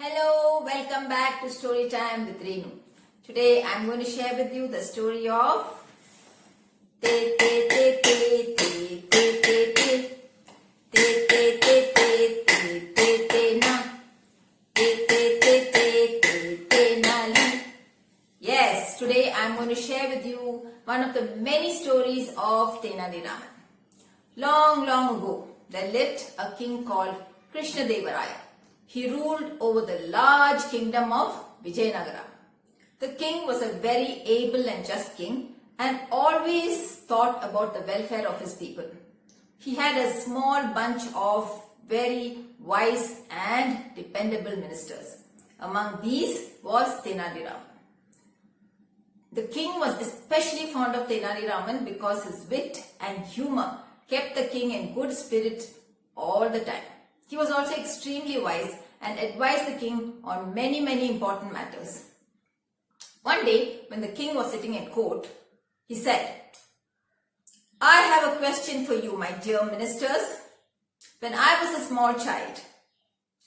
Hello, welcome back to Storytime with Renu. Today I'm going to share with you the story of Te Te Te Te Te Te Te Te Te Te Te Te Te Te Te Na Te Te Te Te Te Te Na Li. Yes, today I'm going to share with you one of the many stories of Tenali Raman. Long, long ago, there lived a king called Krishna Devaraya. He ruled over the large kingdom of Vijayanagara. The king was a very able and just king and always thought about the welfare of his people. He had a small bunch of very wise and dependable ministers. Among these was Tenali Raman. The king was especially fond of Tenali Raman because his wit and humor kept the king in good spirit all the time. He was also extremely wise and advised the king on many important matters. One day, when the king was sitting in court, he said, "I have a question for you, my dear ministers. When I was a small child,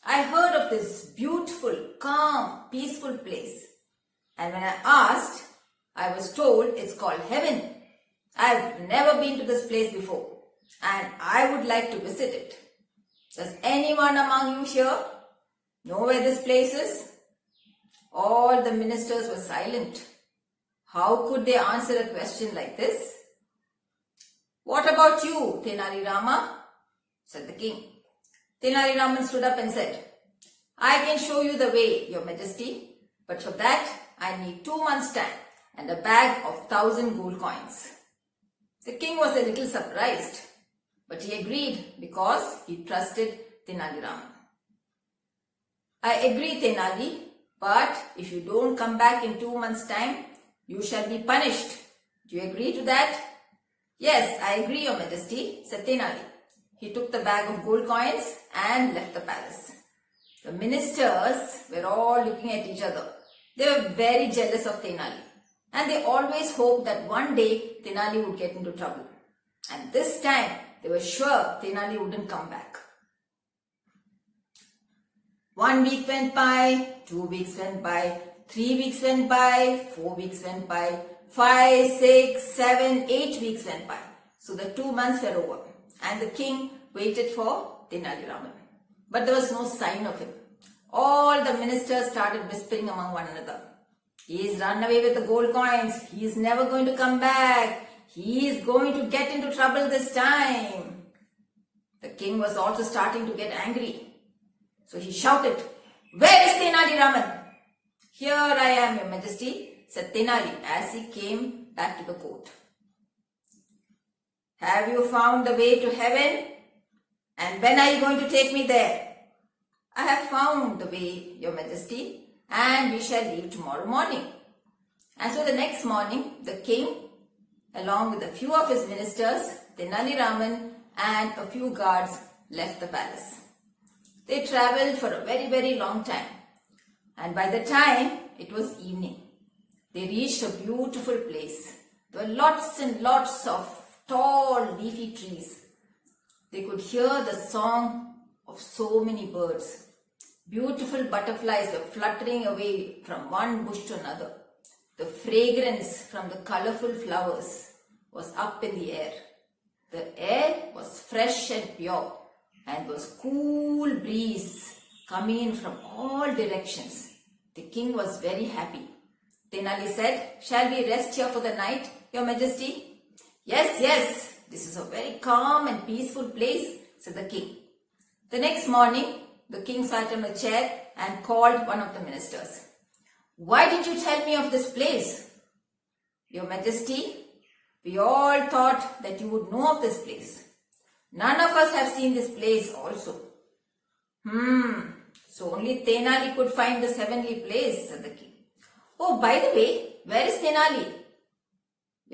I heard of this beautiful, calm, peaceful place. And when I asked, I was told it's called heaven. I've never been to this place before and I would like to visit it. Does anyone among you here know where this place is?" All the ministers were silent. How could they answer a question like this? "What about you, Tenali Rama?" said the king. Tenali Raman stood up and said, "I can show you the way, your majesty, but for that I need 2 months' time and a bag of 1,000 gold coins." The king was a little surprised, but he agreed because he trusted Tenali Raman. "I agree, Tenali, but if you don't come back in 2 months' time, you shall be punished. Do you agree to that?" "Yes, I agree, your majesty," said Tenali. He took the bag of gold coins and left the palace. The ministers were all looking at each other. They were very jealous of Tenali, and they always hoped that one day Tenali would get into trouble. And this time, they were sure Tenali wouldn't come back. 1 week went by, 2 weeks went by, 3 weeks went by, 4 weeks went by, 5, 6, 7, 8 weeks went by. So the 2 months were over and the king waited for Tenali Raman. But there was no sign of him. All the ministers started whispering among one another. "He's run away with the gold coins. He's never going to come back. He's going to get into trouble this time." The king was also starting to get angry. So he shouted, "Where is Tenali Raman?" "Here I am, your majesty," said Tenali as he came back to the court. "Have you found the way to heaven? And when are you going to take me there?" "I have found the way, your majesty, and we shall leave tomorrow morning." And so the next morning, the king, along with a few of his ministers, Tenali Raman and a few guards, left the palace. They travelled for a very long time, and by the time it was evening, they reached a beautiful place. There were lots and lots of tall leafy trees. They could hear the song of so many birds. Beautiful butterflies were fluttering away from one bush to another. The fragrance from the colourful flowers was up in the air. The air was fresh and pure, and there was cool breeze coming in from all directions. The king was very happy. Tenali said, "Shall we rest here for the night, your majesty?" Yes, this is a very calm and peaceful place," said the king. The next morning, the king sat on a chair and called one of the ministers. "Why didn't you tell me of this place?" "Your majesty, we all thought that you would know of this place. None of us have seen this place also." So only Tenali could find this heavenly place," said the king. "Oh, by the way, where is Tenali?"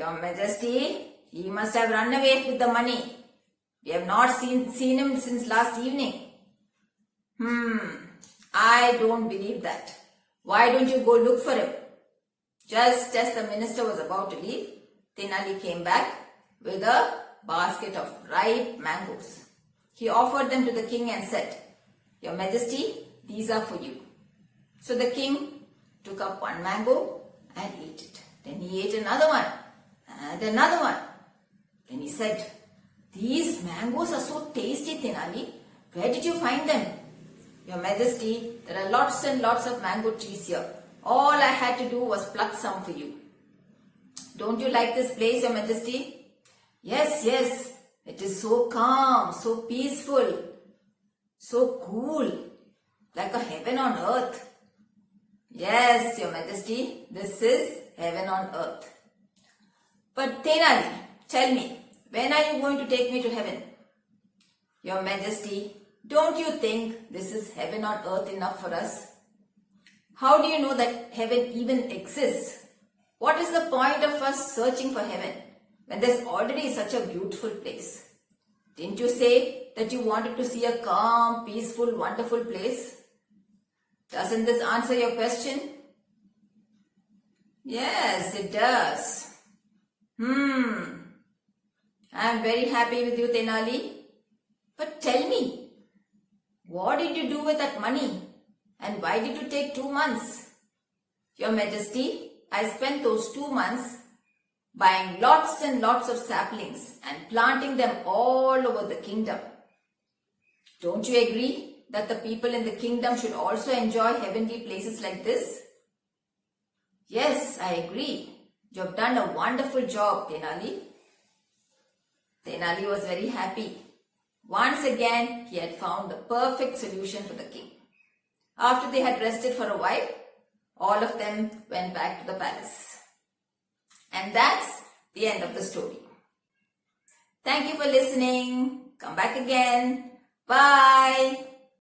"Your majesty, he must have run away with the money. We have not seen him since last evening." "I don't believe that. Why don't you go look for him?" Just as the minister was about to leave, Tenali came back with a basket of ripe mangoes. He offered them to the king and said, "Your majesty, these are for you." So the king took up one mango and ate it. Then he ate another one and another one. Then he said, "These mangoes are so tasty, Tenali. Where did you find them?" "Your Majesty, there are lots and lots of mango trees here. All I had to do was pluck some for you." "Don't you like this place, Your Majesty?" "Yes, yes. It is so calm, so peaceful, so cool, like a heaven on earth." "Yes, Your Majesty, this is heaven on earth." "But Tenali, tell me, when are you going to take me to heaven?" "Your Majesty, don't you think this is heaven on earth enough for us? How do you know that heaven even exists? What is the point of us searching for heaven when there's already such a beautiful place? Didn't you say that you wanted to see a calm, peaceful, wonderful place? Doesn't this answer your question?" "Yes, it does." I'm very happy with you, Tenali. But tell me, what did you do with that money? And why did you take 2 months? "Your Majesty, I spent those 2 months buying lots and lots of saplings and planting them all over the kingdom." "Don't you agree that the people in the kingdom should also enjoy heavenly places like this?" "Yes, I agree. You have done a wonderful job, Tenali." Tenali was very happy. Once again, he had found the perfect solution for the king. After they had rested for a while, all of them went back to the palace. And that's the end of the story. Thank you for listening. Come back again. Bye.